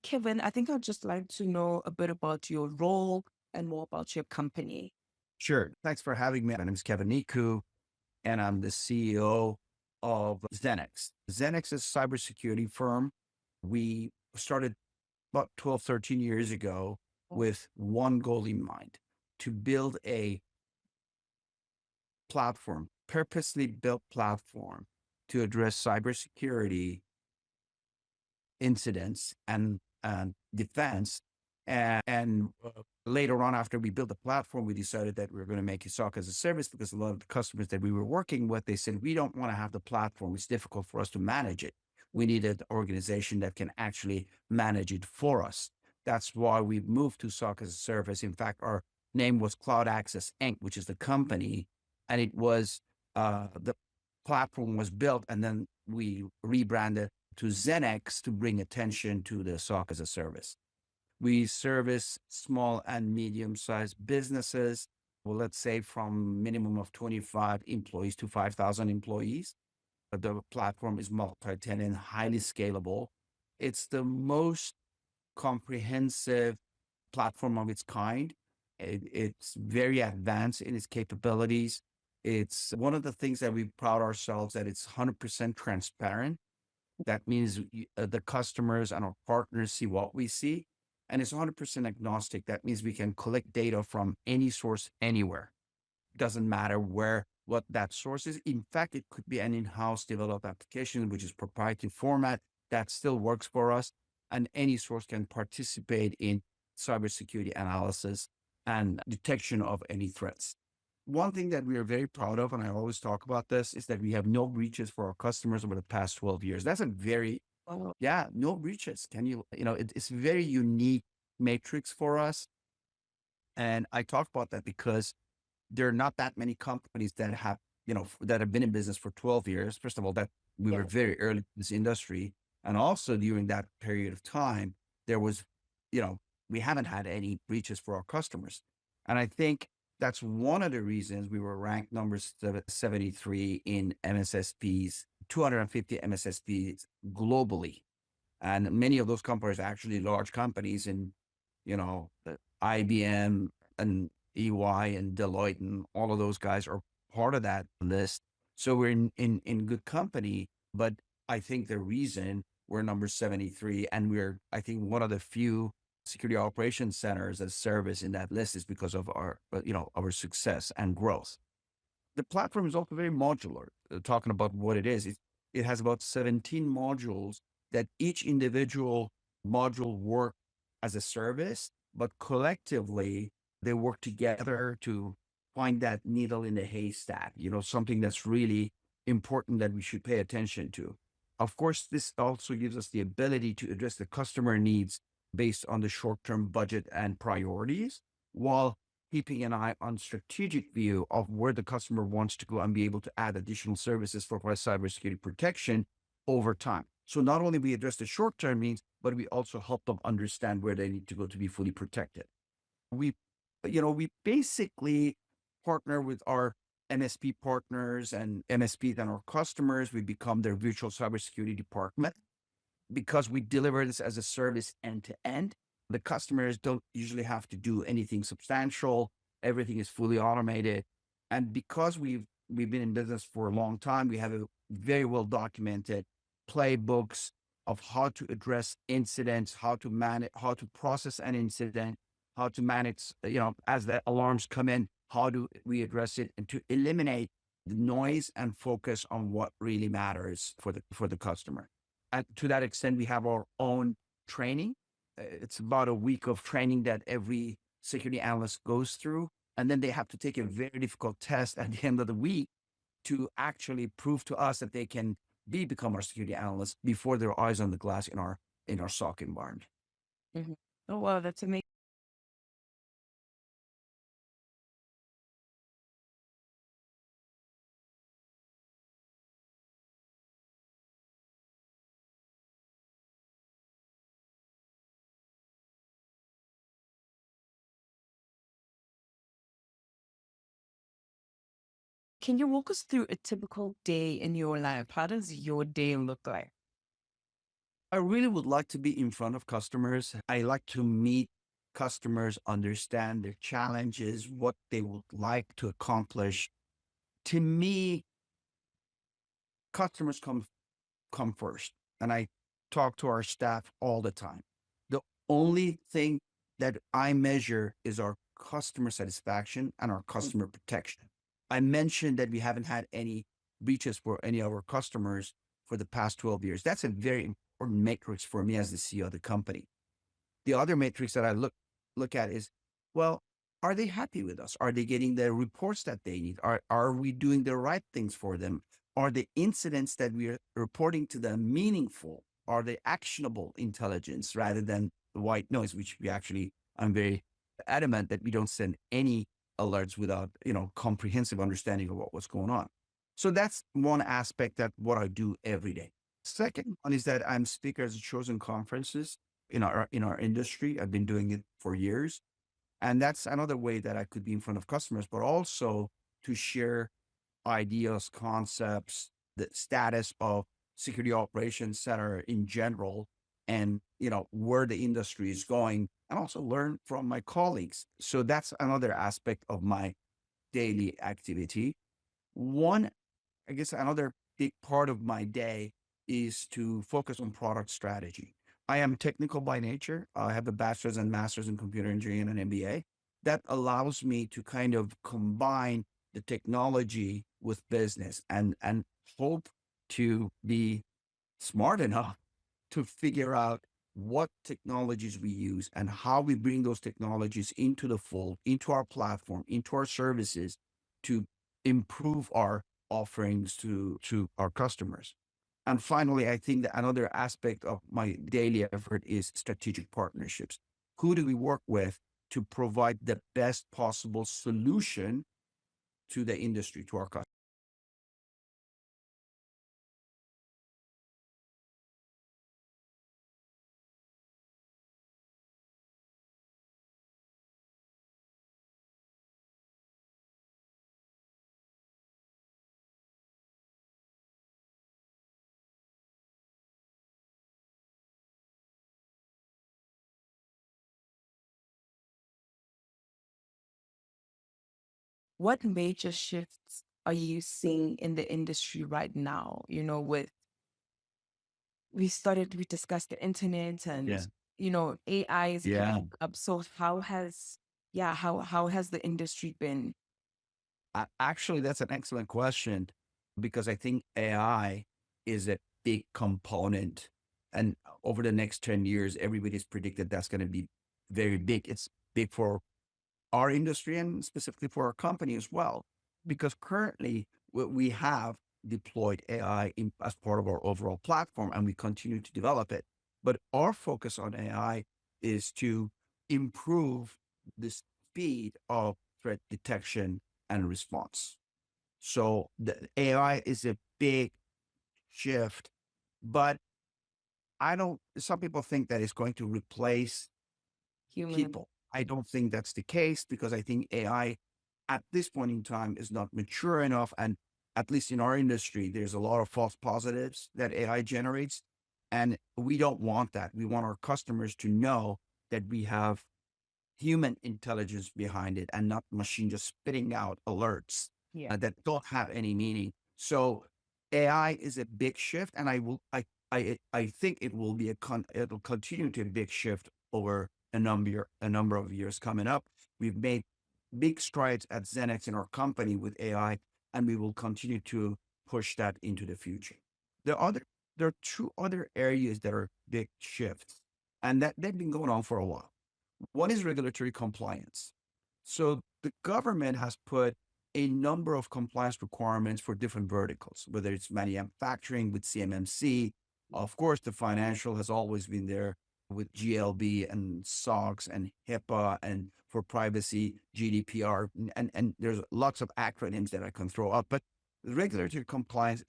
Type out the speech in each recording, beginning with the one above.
Kevin, I think I'd just like to know a bit about your role and more about your company. Sure. Thanks for having me. My name is Kevin Nikkhoo, and I'm the CEO of XeneX. XeneX is a cybersecurity firm. We started about 12, 13 years ago with one goal in mind: to build a platform, purposely built platform to address cybersecurity incidents and defense. And later on, after we built the platform, we decided that we were going to make it SOC as a service because a lot of the customers that we were working with, they said, we don't want to have the platform. It's difficult for us to manage it. We need an organization that can actually manage it for us. That's why we moved to SOC as a service. In fact, our name was Cloud Access Inc., which is the company. And it was the platform was built, and then we rebranded to XeneX to bring attention to the SOC as a service. We service small and medium-sized businesses, well, let's say from minimum of 25 employees to 5,000 employees. The platform is multi-tenant, highly scalable. It's the most comprehensive platform of its kind. It's very advanced in its capabilities. It's one of the things that we proud ourselves that it's 100% transparent. That means the customers and our partners see what we see, and it's 100% agnostic. That means we can collect data from any source anywhere. Doesn't matter what that source is. In fact, it could be an in-house developed application, which is proprietary format that still works for us. And any source can participate in cybersecurity analysis and detection of any threats. One thing that we are very proud of, and I always talk about this, is that we have no breaches for our customers over the past 12 years. That's a very, Wow. yeah, no breaches. It's a very unique matrix for us. And I talk about that because there are not that many companies that have, that have been in business for 12 years. First of all, that we Yeah. were very early in this industry. And also during that period of time, there was, you know, we haven't had any breaches for our customers. And I think that's one of the reasons we were ranked number 73 in MSSPs, 250 MSSPs globally. And many of those companies are actually large companies in, IBM and EY and Deloitte and all of those guys are part of that list. So we're in good company. But I think the reason we're number 73 and we're, I think, one of the few security operations centers as service in that list is because of our success and growth. The platform is also very modular. Talking about what it has about 17 modules that each individual module work as a service, but collectively they work together to find that needle in the haystack, something that's really important that we should pay attention to. Of course, this also gives us the ability to address the customer needs based on the short-term budget and priorities, while keeping an eye on strategic view of where the customer wants to go and be able to add additional services for cybersecurity protection over time. So not only we address the short-term needs, but we also help them understand where they need to go to be fully protected. We, we basically partner with our MSP partners and MSPs and our customers. We become their virtual cybersecurity department because we deliver this as a service end to end. The customers don't usually have to do anything substantial. Everything is fully automated. And because we've been in business for a long time, we have a very well documented playbooks of how to address incidents, how to manage, how to process an incident, how to manage, as the alarms come in, how do we address it, and to eliminate the noise and focus on what really matters for the customer. And to that extent, we have our own training. It's about a week of training that every security analyst goes through. And then they have to take a very difficult test at the end of the week to actually prove to us that they can become our security analysts before their eyes on the glass in our SOC environment. Mhm. Oh, wow, that's amazing. Can you walk us through a typical day in your life? How does your day look like? I really would like to be in front of customers. I like to meet customers, understand their challenges, what they would like to accomplish. To me, customers come first. And I talk to our staff all the time. The only thing that I measure is our customer satisfaction and our customer protection. I mentioned that we haven't had any breaches for any of our customers for the past 12 years. That's a very important matrix for me as the CEO of the company. The other matrix that I look at is, well, are they happy with us? Are they getting the reports that they need? Are we doing the right things for them? Are the incidents that we are reporting to them meaningful? Are they actionable intelligence rather than the white noise, which we actually, I'm very adamant that we don't send any alerts without, comprehensive understanding of what was going on. So that's one aspect that what I do every day. Second one is that I'm speaker at chosen conferences in our industry. I've been doing it for years. And that's another way that I could be in front of customers, but also to share ideas, concepts, the status of security operations center in general, and where the industry is going, and also learn from my colleagues. So that's another aspect of my daily activity. One, I guess another big part of my day is to focus on product strategy. I am technical by nature. I have a bachelor's and master's in computer engineering and an MBA. That allows me to kind of combine the technology with business and hope to be smart enough to figure out what technologies we use and how we bring those technologies into the fold, into our platform, into our services to improve our offerings to our customers. And finally, I think that another aspect of my daily effort is strategic partnerships. Who do we work with to provide the best possible solution to the industry, to our customers? What major shifts are you seeing in the industry right now? With we discussed the internet and Yeah. AI is Yeah. coming up. So how has the industry been? Actually, that's an excellent question because I think AI is a big component. And over the next 10 years, everybody's predicted that's going to be very big. It's big for our industry and specifically for our company as well, because currently we have deployed AI as part of our overall platform and we continue to develop it. But our focus on AI is to improve the speed of threat detection and response. So the AI is a big shift, but some people think that it's going to replace Human. people. I don't think that's the case because I think AI at this point in time is not mature enough. And at least in our industry, there's a lot of false positives that AI generates. And we don't want that. We want our customers to know that we have human intelligence behind it and not machine just spitting out alerts Yeah. that don't have any meaning. So AI is a big shift, and I think it will be it'll continue to be a big shift over a number of years coming up. We've made big strides at XeneX in our company with AI, and we will continue to push that into the future. The other there are two other areas that are big shifts, and that they've been going on for a while. One is regulatory compliance. So the government has put a number of compliance requirements for different verticals, whether it's manufacturing with CMMC. Of course, the financial has always been there with GLB and SOX and HIPAA and for privacy, GDPR, and there's lots of acronyms that I can throw out. But regulatory compliance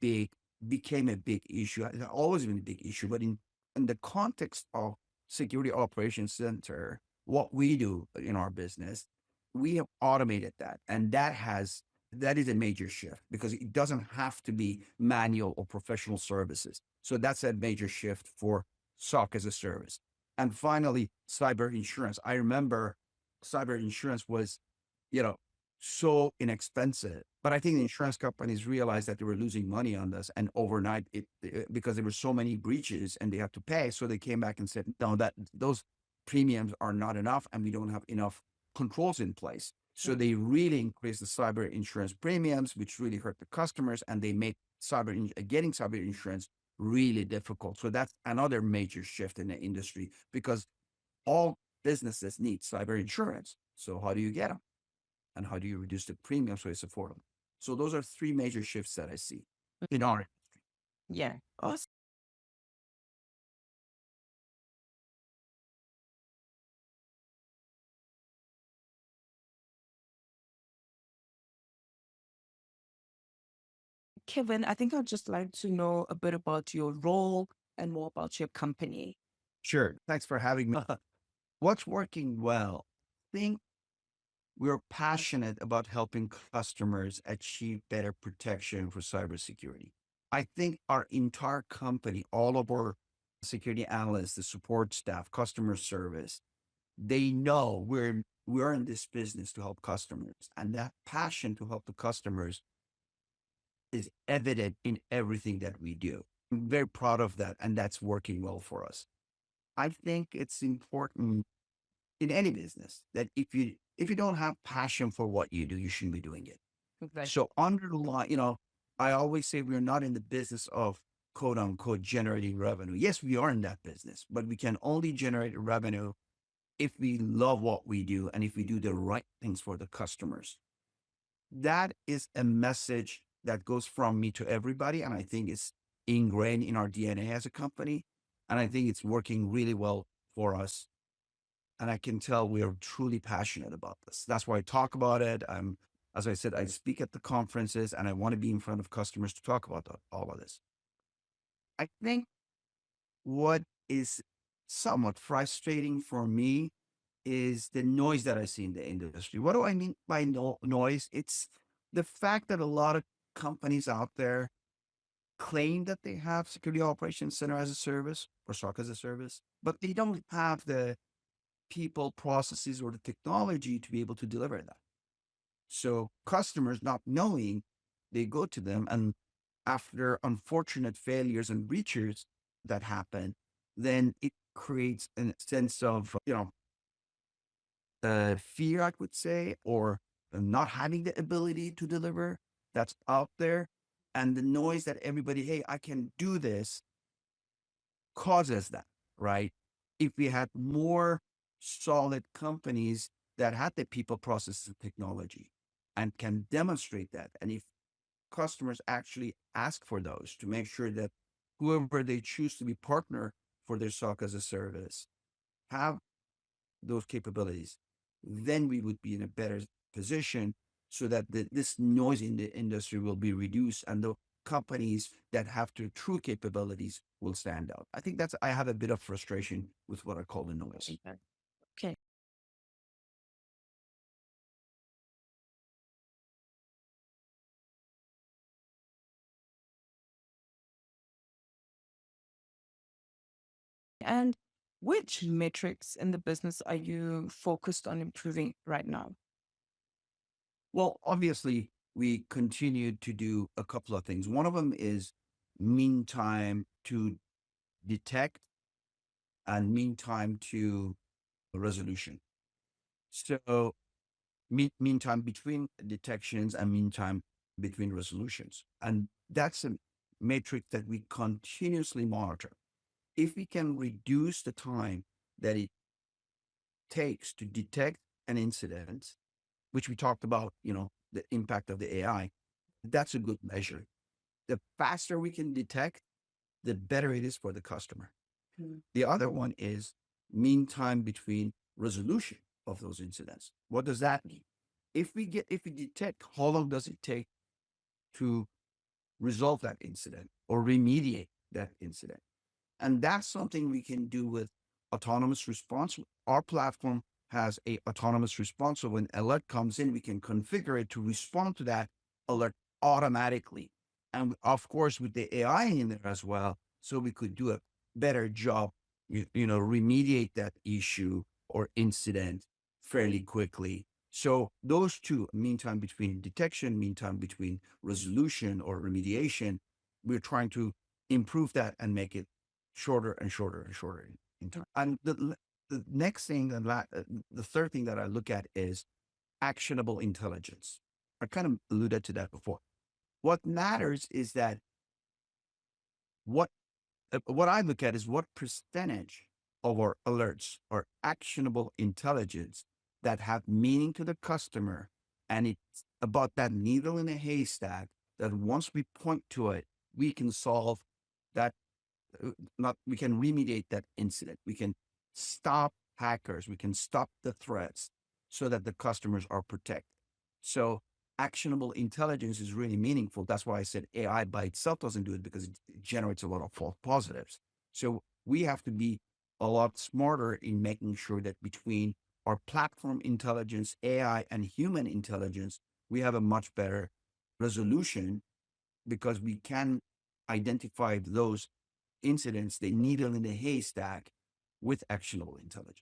became a big issue. It's always been a big issue, but in the context of security operations center, what we do in our business, we have automated that. And that has That is a major shift because it doesn't have to be manual or professional services. So that's a major shift for SOC as a service. And finally, cyber insurance. I remember cyber insurance was, you know, so inexpensive, but I think the insurance companies realized that they were losing money on this, and overnight because there were so many breaches and they had to pay. So they came back and said, no, that those premiums are not enough, and we don't have enough controls in place. So they really increased the cyber insurance premiums, which really hurt the customers, and they made getting cyber insurance really difficult. So that's another major shift in the industry because all businesses need cyber insurance. So how do you get them? And how do you reduce the premium so it's affordable? So those are three major shifts that I see in our. Yeah. Awesome. Kevin, I think I'd just like to know a bit about your role and more about your company. Sure. Thanks for having me. What's working well? I think we're passionate about helping customers achieve better protection for cybersecurity. I think our entire company, all of our security analysts, the support staff, customer service, they know we're in this business to help customers, and that passion to help the customers is evident in everything that we do. I'm very proud of that, and that's working well for us. I think it's important in any business that if you don't have passion for what you do, you shouldn't be doing it. Exactly. So underline, I always say we're not in the business of quote unquote generating revenue. Yes, we are in that business, but we can only generate revenue if we love what we do and if we do the right things for the customers. That is a message that goes from me to everybody. And I think it's ingrained in our DNA as a company. And I think it's working really well for us. And I can tell we are truly passionate about this. That's why I talk about it. As I said, I speak at the conferences and I want to be in front of customers to talk about all of this. I think what is somewhat frustrating for me is the noise that I see in the industry. What do I mean by noise? It's the fact that a lot of companies out there claim that they have security operations center as a service or SOC as a service, but they don't have the people, processes, or the technology to be able to deliver that. So customers not knowing, they go to them, and after unfortunate failures and breaches that happen, then it creates a sense of, fear, I would say, or not having the ability to deliver that's out there. And the noise that everybody, hey, I can do this, causes that, right? If we had more solid companies that had the people, processes, and technology and can demonstrate that, and if customers actually ask for those to make sure that whoever they choose to be partner for their SOC as a service have those capabilities, then we would be in a better position so that this noise in the industry will be reduced and the companies that have the true capabilities will stand out. I think I have a bit of frustration with what I call the noise. Okay. And which metrics in the business are you focused on improving right now? Well, obviously, we continue to do a couple of things. One of them is mean time to detect and mean time to resolution. So meantime between detections and meantime between resolutions. And that's a metric that we continuously monitor. If we can reduce the time that it takes to detect an incident, which we talked about, the impact of the AI, that's a good measure. The faster we can detect, the better it is for the customer. The other one is mean time between resolution of those incidents. What does that mean? If we detect, how long does it take to resolve that incident or remediate that incident? And that's something we can do with autonomous response. Our platform has a autonomous response. So when alert comes in, we can configure it to respond to that alert automatically. And of course, with the AI in there as well, so we could do a better job, remediate that issue or incident fairly quickly. So those two, meantime between detection, meantime between resolution or remediation, we're trying to improve that and make it shorter and shorter and shorter in time. And the next thing, the third thing that I look at is actionable intelligence. I kind of alluded to that before. What matters is that what what I look at is what percentage of our alerts are actionable intelligence that have meaning to the customer, and it's about that needle in a haystack that once we point to it, we can solve that not we can remediate that incident. We can stop hackers. We can stop the threats so that the customers are protected. So actionable intelligence is really meaningful. That's why I said AI by itself doesn't do it because it generates a lot of false positives. So we have to be a lot smarter in making sure that between our platform intelligence, AI, and human intelligence, we have a much better resolution because we can identify those incidents, the needle in the haystack with actionable intelligence.